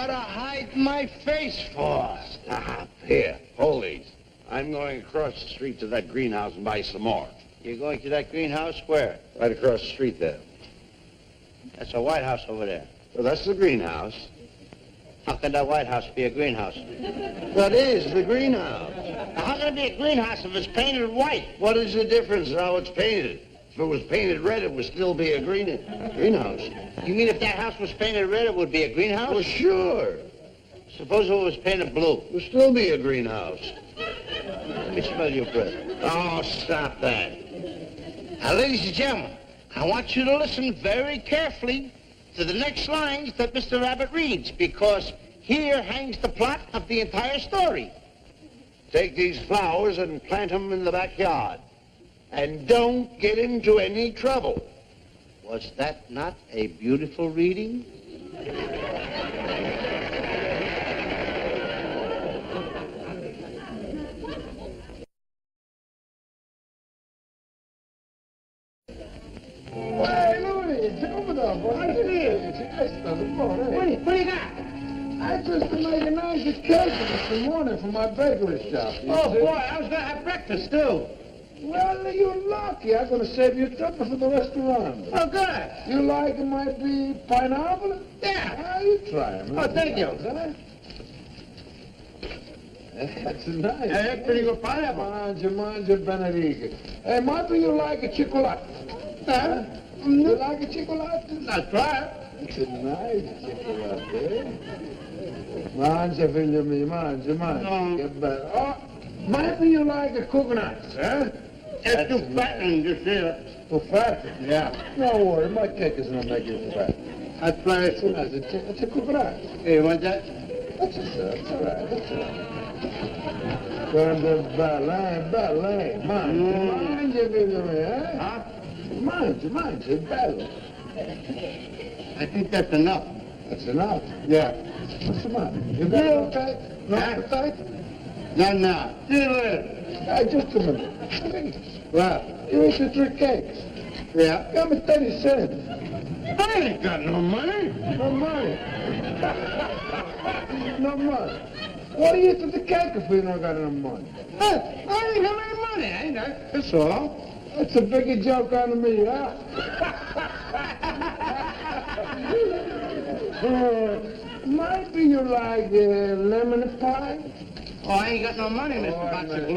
gotta hide my face for? Stop. Here, hold these. I'm going across the street to that greenhouse and buy some more. You're going to that greenhouse where? Right across the street there. That's a White House over there. Well, that's the greenhouse. How can that White House be a greenhouse? That is the greenhouse. How can it be a greenhouse if it's painted white? What is the difference in how it's painted? If it was painted red, it would still be a greenhouse. You mean if that house was painted red, it would be a greenhouse? Well, sure. Suppose it was painted blue. It would still be a greenhouse. Let me smell your breath. Oh, stop that. Now, ladies and gentlemen, I want you to listen very carefully to the next lines that Mr. Abbott reads, because here hangs the plot of the entire story. Take these flowers and plant them in the backyard. And don't get into any trouble. Was that not a beautiful reading? Hey, Louis, open up, boy. What do you got? I just made a nice occasion this morning for my bakery shop. Oh, boy, I was going to have breakfast, too. Well, you're lucky. I'm going to save you trouble for the restaurant. Oh, good. You like it might be pineapple? Yeah. Ah, you try 'em. Oh, thank you. Huh? That's nice. That's pretty good pineapple. Manja, Benedict. Hey, might be you like a chocolate. Huh? You like a chocolate? I'll try it. It's a nice chocolate, eh? Mangia, figlio mio, mangia. Che bello. Oh, might be you like a coconut, huh? It's too fattening, just here. Too fat? Yeah. No worry, my cake is not make you fat. I'll try it. It's a coconut. Hey, you want that? That's all right. Guarda, bella, mangia, figlio mio, eh? Huh? Mangia, è bello. I think that's enough. That's enough. Yeah. What's the matter? You got no appetite? No Huh? appetite? Not now. See you later. Just a minute. Well, You ate the 3 cakes. yeah. Got me 30 cents. I ain't got no money. No money. No money. What do you eat with the cake if you don't got no money? Hey, I ain't have any money, ain't I? That's all. That's a bigger joke on me, huh? Might be you like lemon pie? Oh, I ain't got no money, Mr. Boxer.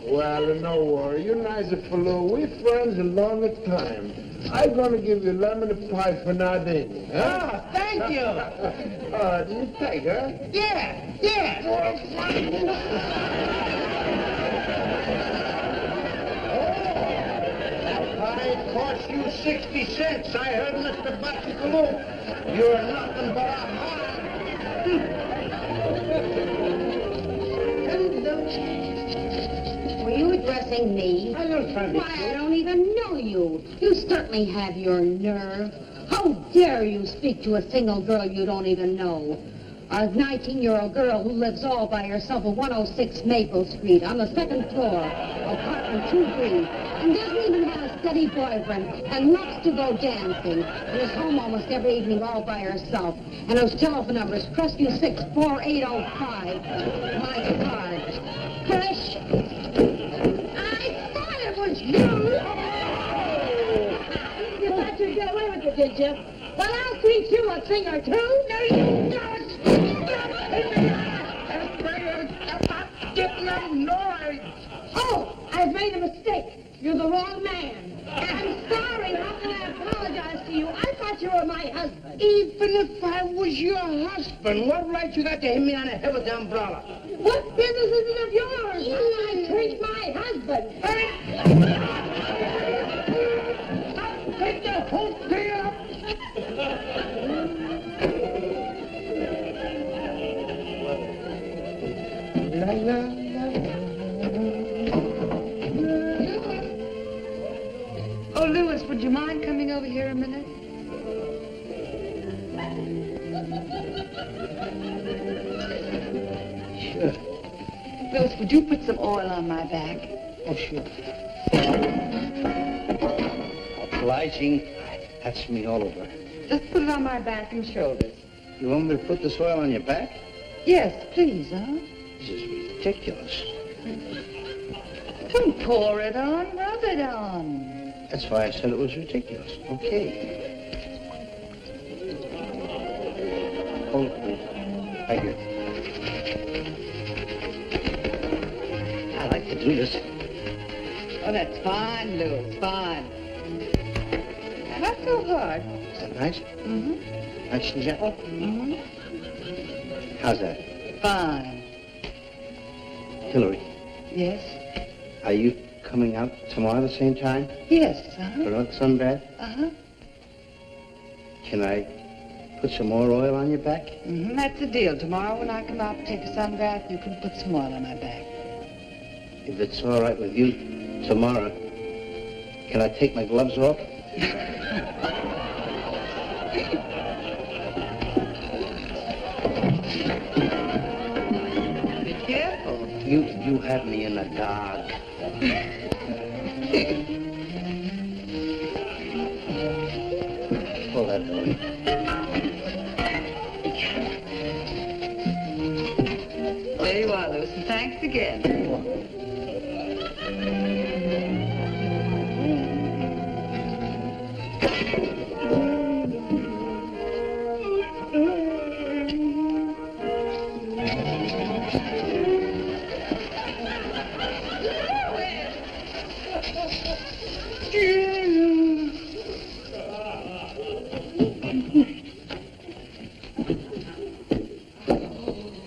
Well, no worry. You're nice for Lou. We're friends a long time. I'm going to give you lemon pie for nothing. Huh? Oh, thank you. Do you take, huh? Yeah. I cost you 60 cents. I heard Mr. Boxer. You're nothing but a hard. Were you addressing me? I don't try to be Why, I don't even know you. You certainly have your nerve. How dare you speak to a single girl you don't even know? A 19-year-old girl who lives all by herself at 106 Maple Street on the 2nd floor, apartment 2B, and doesn't even have a steady boyfriend, and loves to go dancing, and is home almost every evening all by herself, and whose telephone number is Crestview 64805. My card. Fresh. I thought it was you. You thought you'd get away with it, did you? Well, I'll teach you a thing or two. No, you don't. Get no noise. Oh, I've made a mistake. You're the wrong man. I'm sorry. How can I apologize to you? I thought you were my husband. Even if I was your husband, what right you got to hit me on the head with the umbrella? What business is it of yours? I treat my husband. I'll take the whole thing up. La, la, la. Oh, Louis, would you mind coming over here a minute? Sure. Louis, would you put some oil on my back? Oh, sure. Obliging. That's me all over. Just put it on my back and shoulders. You want me to put this oil on your back? Yes, please, huh? This is ridiculous. Don't pour it on, rub it on. That's why I said it was ridiculous. Okay. Hold it, please. Thank you. I like to do this. Oh, that's fine, Louis, fine. Now, not so hard. Is that nice? Mm-hmm. Nice and gentle? Mm-hmm. How's that? Fine. Hillary, Yes? are you coming out tomorrow at the same time Yes, for uh-huh. another sunbath? Uh-huh. Can I put some more oil on your back? Mm-hmm. That's the deal. Tomorrow when I come out to take a sun bath, you can put some oil on my back. If it's all right with you, tomorrow, can I take my gloves off? Be careful. You had me in the dark. Pull that Hillary. There you are, Louis, and thanks again.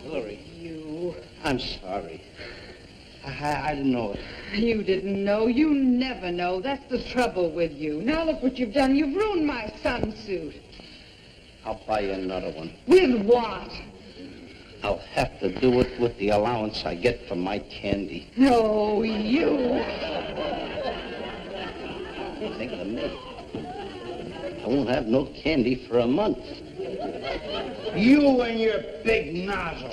Hillary. I'm sorry. I didn't know it. You didn't know. You never know. That's the trouble with you. Now look what you've done. You've ruined my sunsuit. I'll buy you another one. With what? I'll have to do it with the allowance I get from my candy. Oh, you. Think of me. I won't have no candy for a month. You and your big nozzle.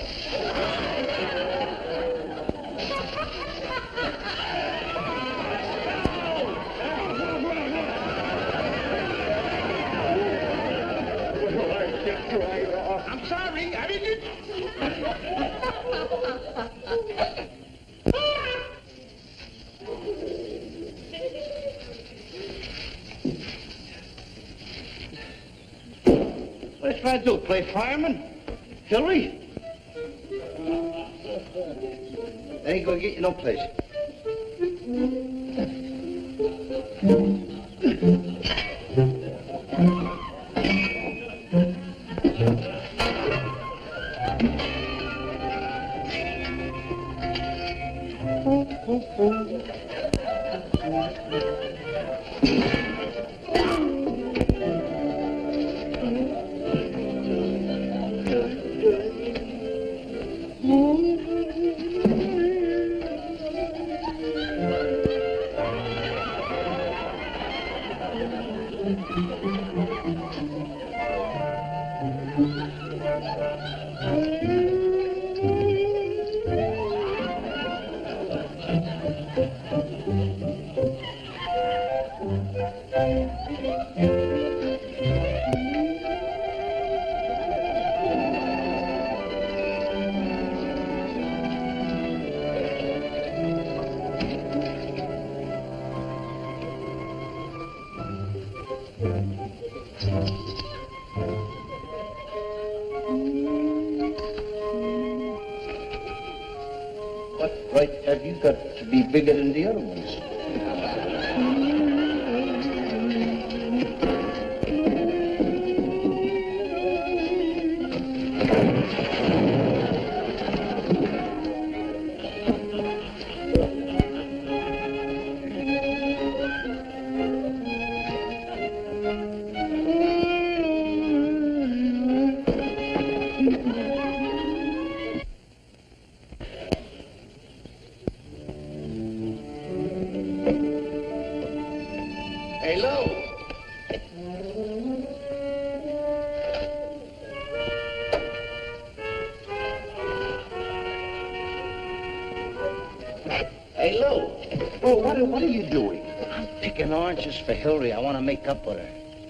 I'm sorry, I didn't. What you trying to do? Play fireman? Hillary? That ain't gonna get you no place. What right have you got to be bigger than the other ones? Hey, Lou. Hey, Lou. Oh, what are you doing? I'm picking oranges for Hillary. I want to make up with her.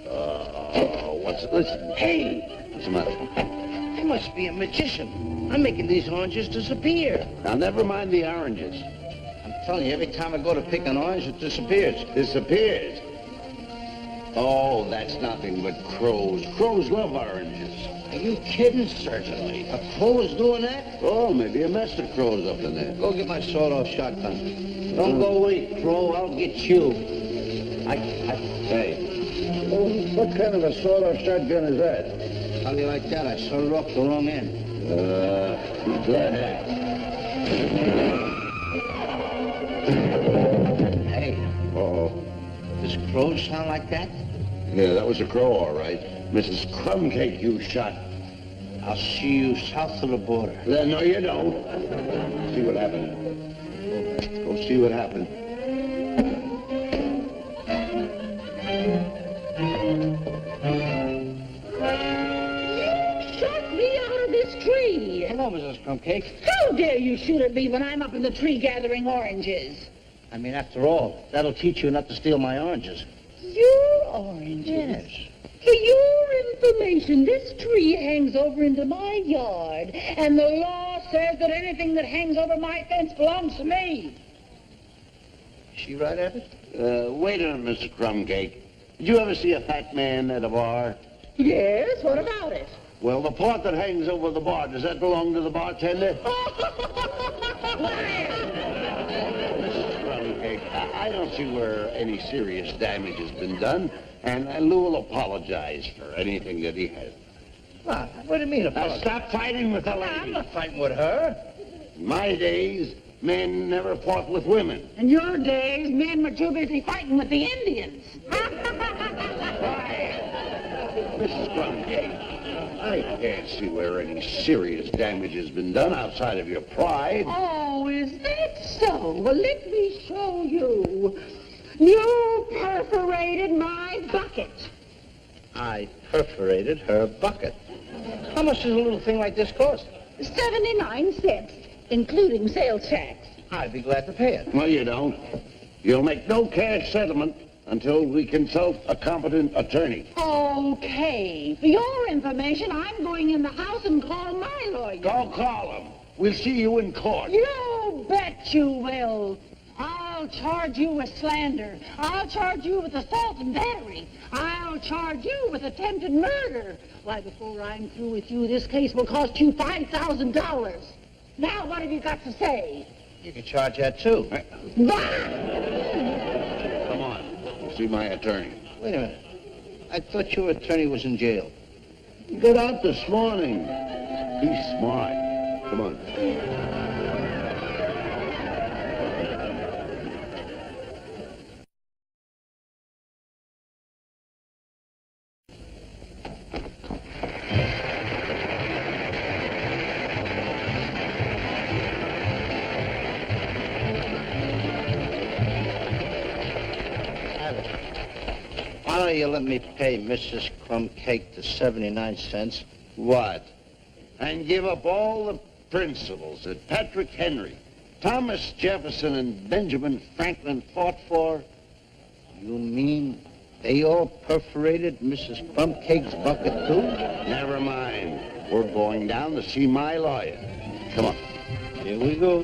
Oh, listen. Hey! What's the matter? must be a magician. I'm making these oranges disappear. Now, never mind the oranges. I'm telling you, every time I go to pick an orange, it disappears. Disappears. Oh, that's nothing but crows. Crows love oranges. Are you kidding? Certainly. A crow is doing that? Oh, maybe a mess of crows up in there. Go get my sawed-off shotgun. Don't go away, crow. I'll get you. Hey, what kind of a sawed-off shotgun is that? How do you like that? I sawed it off the wrong end. Go ahead. Hey, Uh-oh. does crows sound like that? Yeah, that was a crow, all right. Mrs. Crumbcake you shot. I'll see you south of the border. No, you don't. See what happened. Go see what happened. Shot me out of this tree. Hello, Mrs. Crumbcake. How dare you shoot at me when I'm up in the tree gathering oranges? I mean, after all, that'll teach you not to steal my oranges. Your oranges? Yes. For your information, this tree hangs over into my yard, and the law says that anything that hangs over my fence belongs to me. Is she right, Abbott? Wait a minute, Mr. Crumbcake. Did you ever see a fat man at a bar? Yes, what about it? Well, the part that hangs over the bar, does that belong to the bartender? Crumbcake, I don't see where any serious damage has been done, and Lou will apologize for anything that he has. What do you mean, apologize? Stop fighting with the I'm lady. not fighting with her. In my days, men never fought with women. In your days, men were too busy fighting with the Indians. Mrs. Crumbcake, I can't see where any serious damage has been done outside of your pride. Oh, is that so? Well, let me show you. You perforated my bucket. I perforated her bucket. How much does a little thing like this cost? 79 cents, including sales tax. I'd be glad to pay it. Well, you don't. You'll make no cash settlement until we consult a competent attorney. Okay. For your information, I'm going in the house and call my lawyer. Go call him. We'll see you in court. You bet you will. I'll charge you with slander. I'll charge you with assault and battery. I'll charge you with attempted murder. Why, before I'm through with you, this case will cost you $5,000. Now, what have you got to say? You can charge that, too. Bah! Come on. See my attorney. Wait a minute. I thought your attorney was in jail. He got out this morning. He's smart. Come on. Why don't you let me pay Mrs. Crumbcake the 79 cents? What? And give up all the principles that Patrick Henry, Thomas Jefferson, and Benjamin Franklin fought for? You mean they all perforated Mrs. Crumbcake's bucket, too? Never mind. We're going down to see my lawyer. Come on. Here we go.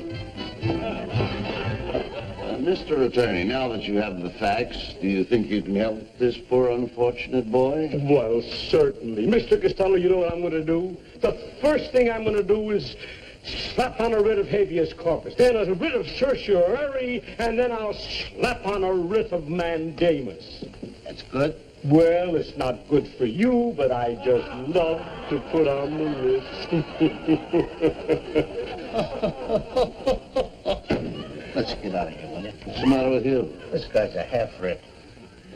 Mr. Attorney, now that you have the facts, do you think you can help this poor unfortunate boy? Well, certainly. Mr. Costello, you know what I'm going to do? The first thing I'm going to do is slap on a writ of habeas corpus, then a writ of certiorari, and then I'll slap on a writ of mandamus. That's good. Well, it's not good for you, but I just love to put on the list. Let's get out of here, will you? What's the matter with you? This guy's a half-rip.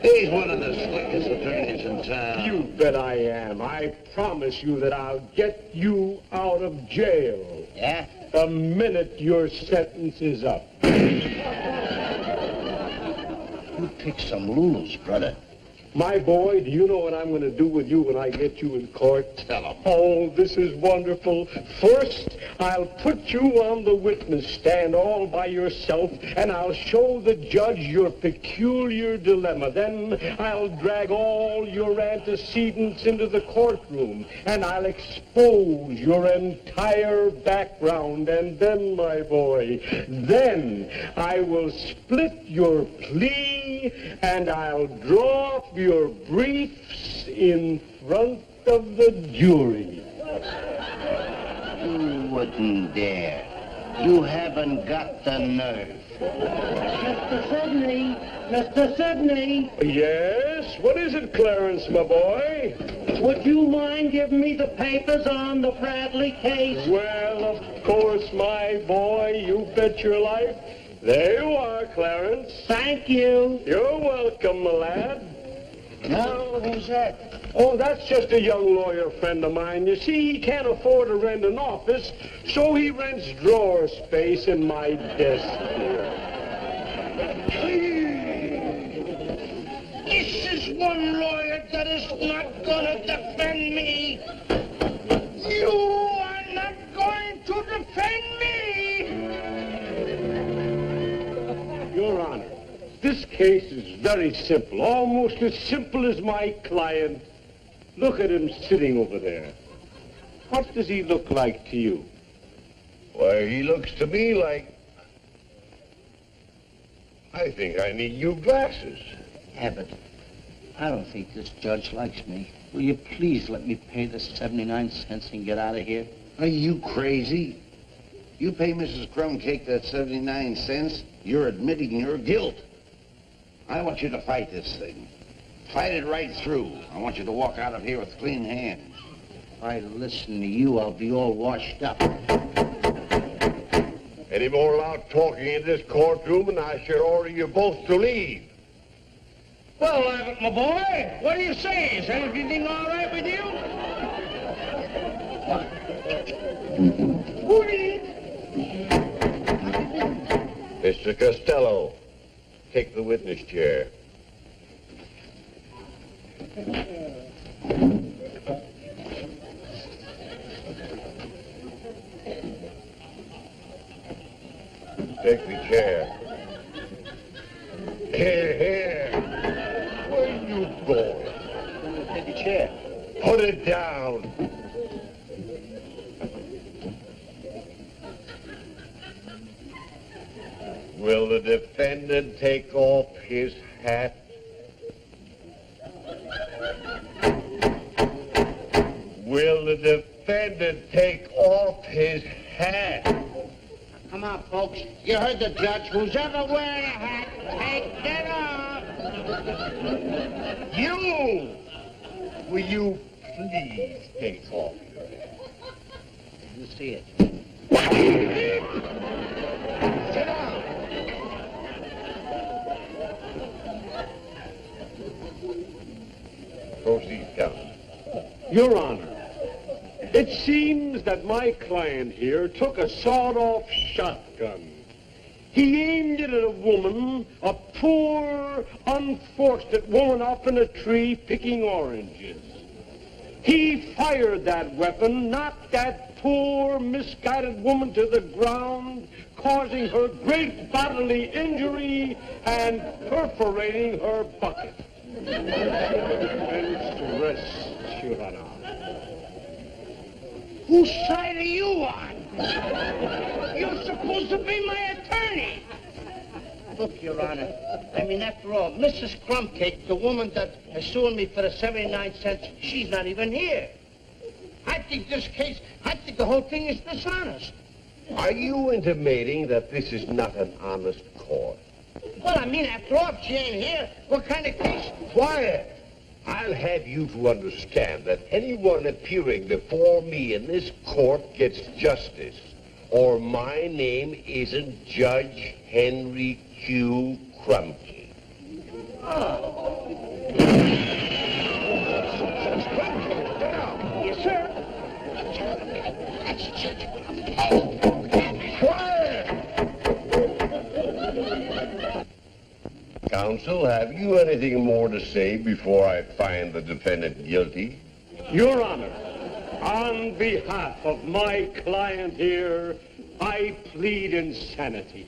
He's one of the slickest attorneys in town. You bet I am. I promise you that I'll get you out of jail Yeah? the minute your sentence is up. You picked some Lulus, brother. My boy, do you know what I'm going to do with you when I get you in court? Tell 'em. Oh, this is wonderful. First, I'll put you on the witness stand all by yourself, and I'll show the judge your peculiar dilemma. Then I'll drag all your antecedents into the courtroom, and I'll expose your entire background. And then, my boy, then I will split your plea, and I'll draw up your briefs in front of the jury. You wouldn't dare. You haven't got the nerve. Mr. Sidney, Yes? What is it, Clarence, my boy? would you mind giving me the papers on the Bradley case? Well, of course, my boy. You bet your life. There you are, Clarence. Thank you. You're welcome, my lad. Now, who's that? Oh, that's just a young lawyer friend of mine. You see, he can't afford to rent an office, so he rents drawer space in my desk here. This is one lawyer that is not going to defend me. You are not going to defend me. Your Honor, this case is very simple, almost as simple as my client. Look at him sitting over there. What does he look like to you? Why, he looks to me like... I think I need new glasses. Abbott, I don't think this judge likes me. Will you please let me pay the 79 cents and get out of here? Are you crazy? You pay Mrs. Crumbcake that 79 cents, you're admitting your guilt. I want you to fight this thing. Fight it right through. I want you to walk out of here with clean hands. If I listen to you, I'll be all washed up. Any more loud talking in this courtroom, and I should order you both to leave. Well, Abbott, my boy, what do you say? Is everything all right with you? Mr. Costello, take the witness chair. Take the chair. Here. Where are you going? Take a chair. Put it down. Will the defendant take off his hat? Will the defendant take off his hat? Come on, folks. You heard the judge. Who's ever wearing a hat, take that off. You! Will you please take off your hat? You see it. Sit down. Proceed, counsel. Your Honor, it seems that my client here took a sawed-off shotgun. He aimed it at a woman, a poor, unfortunate woman up in a tree picking oranges. He fired that weapon, knocked that poor, misguided woman to the ground, causing her great bodily injury and perforating her bucket. And rest, Your Honor. Whose side are you on? You're supposed to be my attorney. Look, Your Honor, I mean, after all, Mrs. Crumbcake, the woman that is suing me for the 79 cents, she's not even here. I think the whole thing is dishonest. Are you intimating that this is not an honest court? Well, I mean, after all, if she ain't here, what kind of case? Quiet! I'll have you to understand that anyone appearing before me in this court gets justice, or my name isn't Judge Henry Q. Crumbcake. Yes, sir. Quiet! counsel, have you anything more to say before I find the defendant guilty? Your Honor, on behalf of my client here, I plead insanity.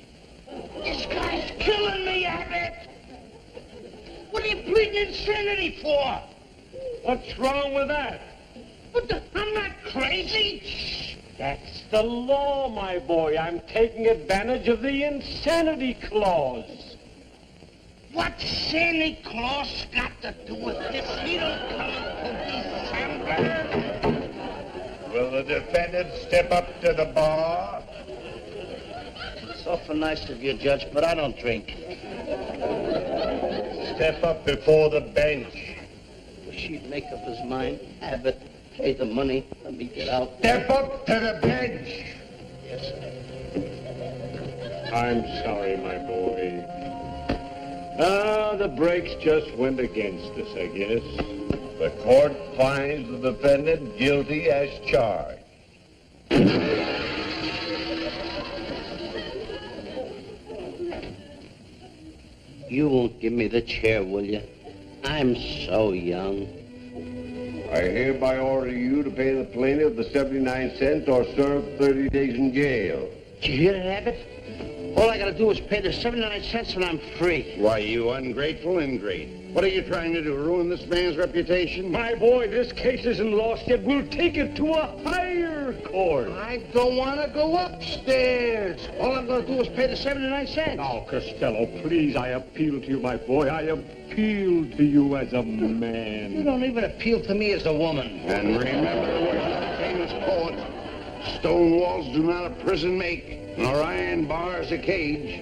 This guy's killing me, Abbott. What are you pleading insanity for? What's wrong with that? I'm not crazy. That's the law, my boy. I'm taking advantage of the insanity clause. What's Santa Claus got to do with this? He don't come until December. Will the defendant step up to the bar? It's awful nice of you, Judge, but I don't drink. Step up before the bench. Wish he'd make up his mind. Abbott, pay the money. Let me get out. Step up to the bench. Yes, sir. I'm sorry, my boy. The brakes just went against us, I guess. The court finds the defendant guilty as charged. You won't give me the chair, will you? I'm so young. I hereby order you to pay the plaintiff the 79 cents or serve 30 days in jail. Did you hear that, Abbott? All I gotta do is pay the 79 cents and I'm free. Why, you ungrateful ingrate. What are you trying to do, ruin this man's reputation? My boy, this case isn't lost yet. We'll take it to a higher court. I don't want to go upstairs. All I'm going to do is pay the 79 cents. Now, Costello, please, I appeal to you, my boy. I appeal to you as a man. You don't even appeal to me as a woman. And remember what the famous poet, stone walls do not a prison make, nor iron bars a cage.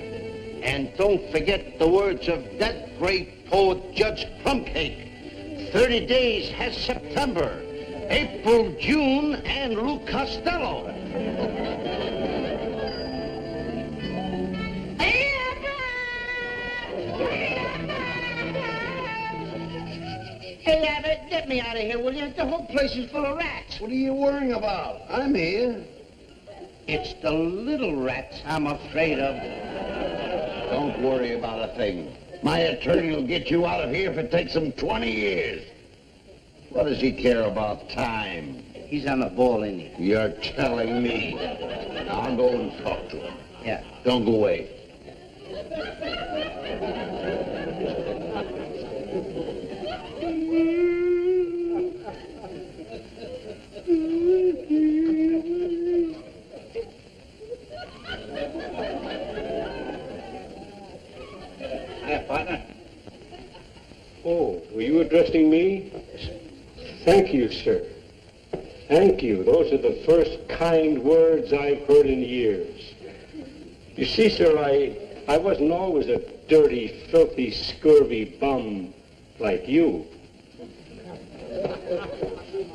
And don't forget the words of that great poet, Judge Crumpcake. 30 days has September, April, June, and Luke Costello. Hey, Abbott, get me out of here, will you? The whole place is full of rats. What are you worrying about? I'm here. It's the little rats I'm afraid of. Don't worry about a thing. My attorney will get you out of here if it takes him 20 years. What does he care about time? He's on the ball, ain't he? You're telling me. I'll go and talk to him. Yeah. Don't go away. Hi, partner. Oh, were you addressing me? Thank you, sir. Thank you. Those are the first kind words I've heard in years. You see, sir, I wasn't always a dirty, filthy, scurvy bum like you.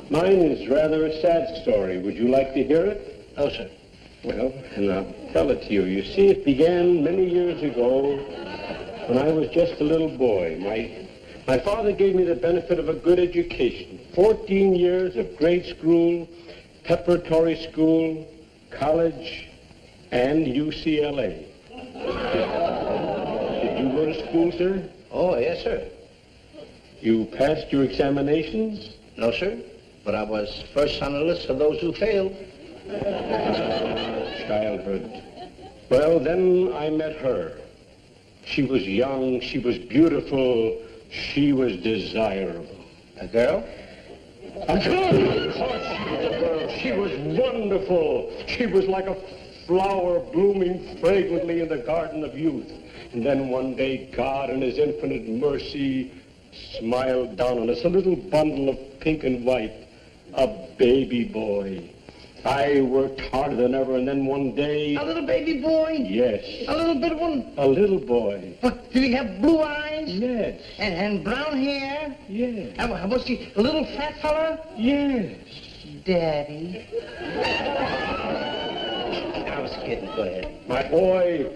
Mine is rather a sad story. Would you like to hear it? No, sir. Well, and I'll tell it to you. You see, it began many years ago when I was just a little boy. My father gave me the benefit of a good education. 14 years of grade school, preparatory school, college, and UCLA. Did you go to school, sir? Oh, yes, sir. You passed your examinations? No, sir. But I was first on the list of those who failed. Childhood. Well, then I met her. She was young, she was beautiful, she was desirable. A girl? A girl! Of course she was a girl. She was wonderful. She was like a flower blooming fragrantly in the garden of youth. And then one day, God in his infinite mercy smiled down on us, a little bundle of pink and white, a baby boy. I worked harder than ever, and then one day... A little baby boy? Yes. A little bit of one? A little boy. But did he have blue eyes? Yes. And brown hair? Yes. And was he a little fat fella? Yes. Daddy. I was kidding. Go ahead. My boy,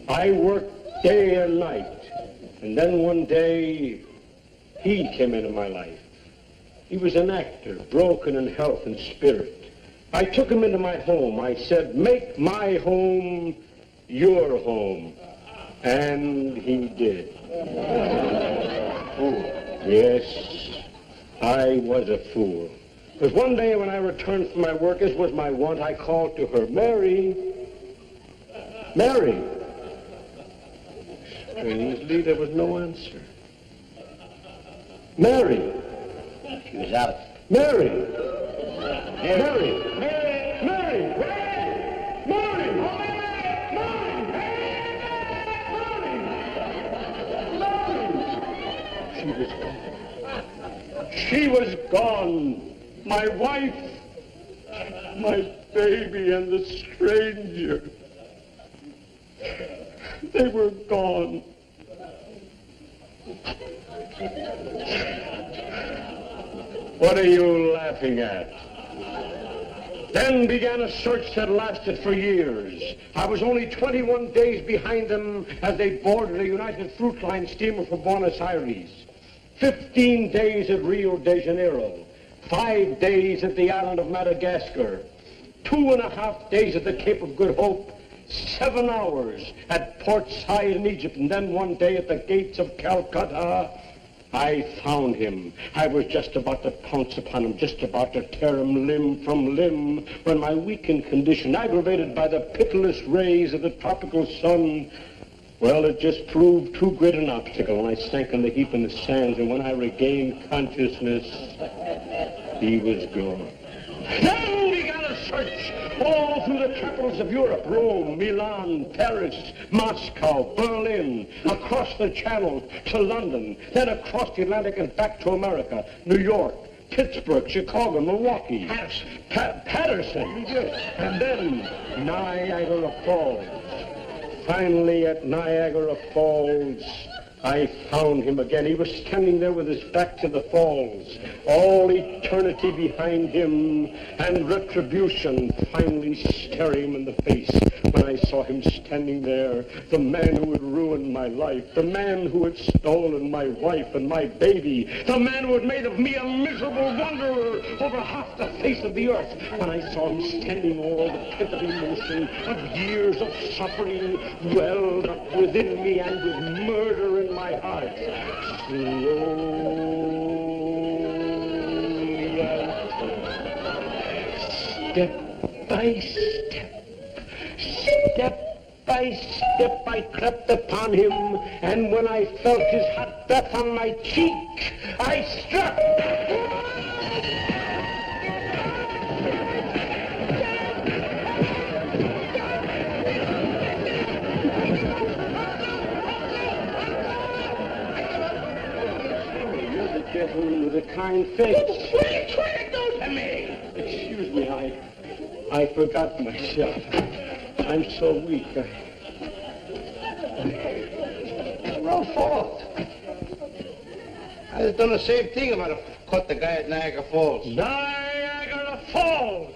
I worked day and night. And then one day, he came into my life. He was an actor, broken in health and spirit. I took him into my home. I said, make my home your home. And he did. Fool. Yes, I was a fool. Because one day when I returned from my work, as was my wont, I called to her, Mary. Mary. Strangely, there was no answer. Mary. She was out. Mary. Mary. Mary. Mary. Mary. She was gone. My wife, my baby, and the stranger. They were gone. What are you laughing at? Then began a search that lasted for years. I was only 21 days behind them as they boarded a United Fruit Line steamer for Buenos Aires. 15 days at Rio de Janeiro. 5 days at the island of Madagascar. 2.5 days at the Cape of Good Hope. 7 hours at Port Said in Egypt, and then 1 day at the gates of Calcutta. I found him. I was just about to pounce upon him, just about to tear him limb from limb, when my weakened condition, aggravated by the pitiless rays of the tropical sun, well, it just proved too great an obstacle, and I sank in the heap in the sands, and when I regained consciousness, he was gone. Then began a search all through the capitals of Europe, Rome, Milan, Paris, Moscow, Berlin, across the Channel to London, then across the Atlantic and back to America, New York, Pittsburgh, Chicago, Milwaukee, Patterson, and then Niagara Falls. Finally, at Niagara Falls, I found him again. He was standing there with his back to the falls, all eternity behind him, and retribution finally staring him in the face when I saw him standing there, the man who had ruined my life, the man who had stolen my wife and my baby, the man who had made of me a miserable wanderer over half the face of the earth. When I saw him standing, all the pent of emotion of years of suffering welled up within me, and with murder in my heart. Slowly, step by step, step by step, I crept upon him, and when I felt his hot breath on my cheek, I struck. Gentleman with a kind face. What are you trying to do to me? Excuse me, I forgot myself. I'm so weak. No fault. I just done the same thing if I'd have caught the guy at Niagara Falls. Niagara Falls!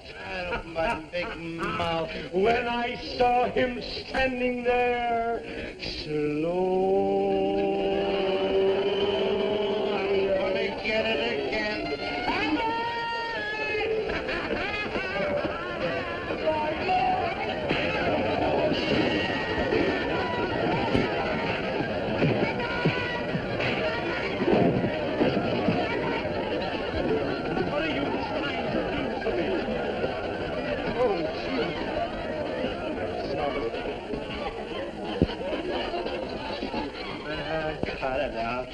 My big mouth. When I saw him standing there, slow. Get it again. What are you trying to do to me? Oh, gee. Cut it out.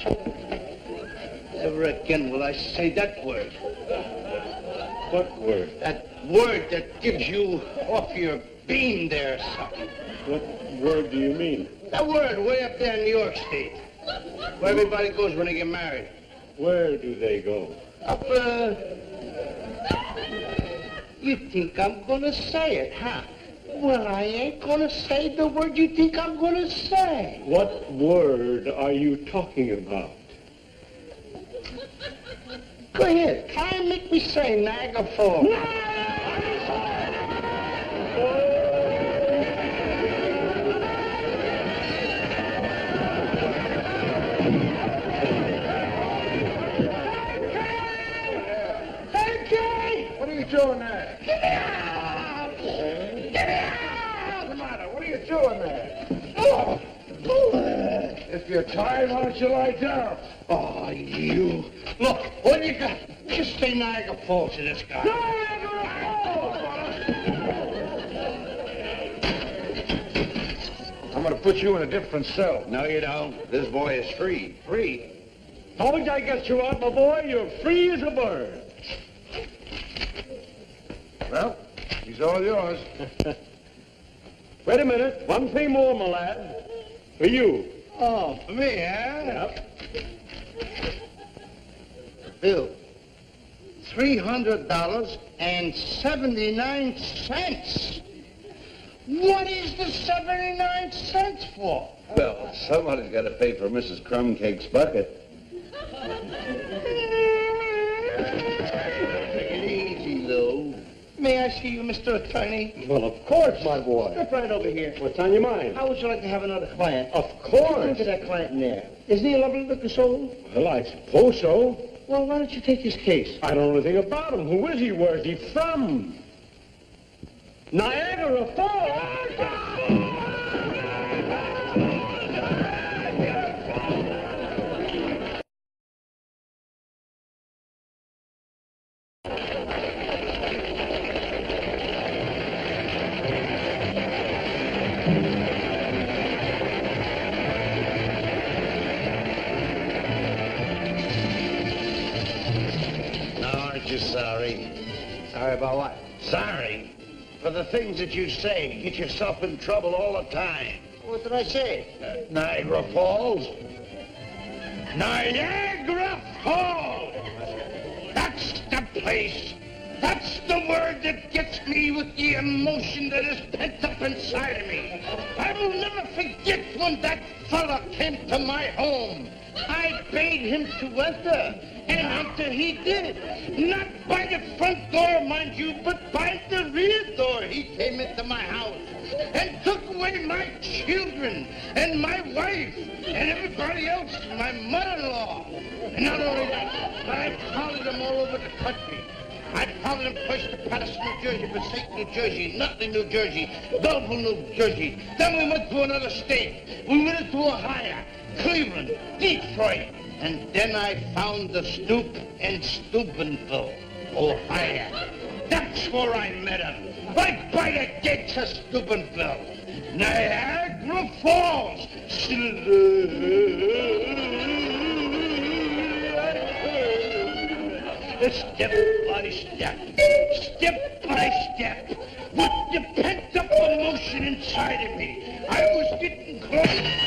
Never again will I say that word. What word? That word that gives you off your beam there, son. What word do you mean? That word way up there in New York State, where everybody goes when they get married. Where do they go? Up, you think I'm gonna say it, huh? Well, I ain't gonna say the word you think I'm gonna say. What word are you talking about? Go ahead, try and make me say Niagara Falls. What are you doing there? Get out! Get out! What's the matter? What are you doing there? Oh! If you're tired, why don't you lie down? Oh, you. Look, what you got? Just say Niagara Falls to this guy. I'm gonna put you in a different cell. No, you don't. This boy is free. Free. Don't I get you out, my boy? You're free as a bird. Well, he's all yours. Wait a minute. One thing more, my lad. For you. Oh, for me, huh? Yep. Bill, $300.79. What is the 79 cents for? Well, somebody's got to pay for Mrs. Crumbcake's bucket. Take it easy, Lou. May I see you, Mr. Attorney? Well, of course, my boy. Step right over here. What's on your mind? How would you like to have another client? Of Look course. at that client in there. Isn't he a lovely looking soul? Well, I suppose so. Well, why don't you take his case? I don't know anything about him. Who is he? Where's he from? Niagara Falls. Now, aren't you sorry? Sorry about what? Sorry for the things that you say. Get yourself in trouble all the time. What did I say? Niagara Falls. Niagara Falls! That's the place. That's the word that gets me with the emotion that is pent up inside of me. I will never forget when that fella came to my home. I bade him to enter, and enter he did. Not by the front door, mind you, but by the rear door he came into my house and took away my children and my wife and everybody else, my mother-in-law. And not only that, but I followed him all over the country. I followed him first to Patterson, New Jersey, Passaic, New Jersey, Nutley, New Jersey, Belleville, New Jersey. Then we went to another state. We went into Ohio, Cleveland, Detroit. And then I found the Stoop in Steubenville, Ohio. That's where I met him, right by the gates of Steubenville. Niagara Falls. Step by step, step by step, with the pent-up emotion inside of me, I was getting close.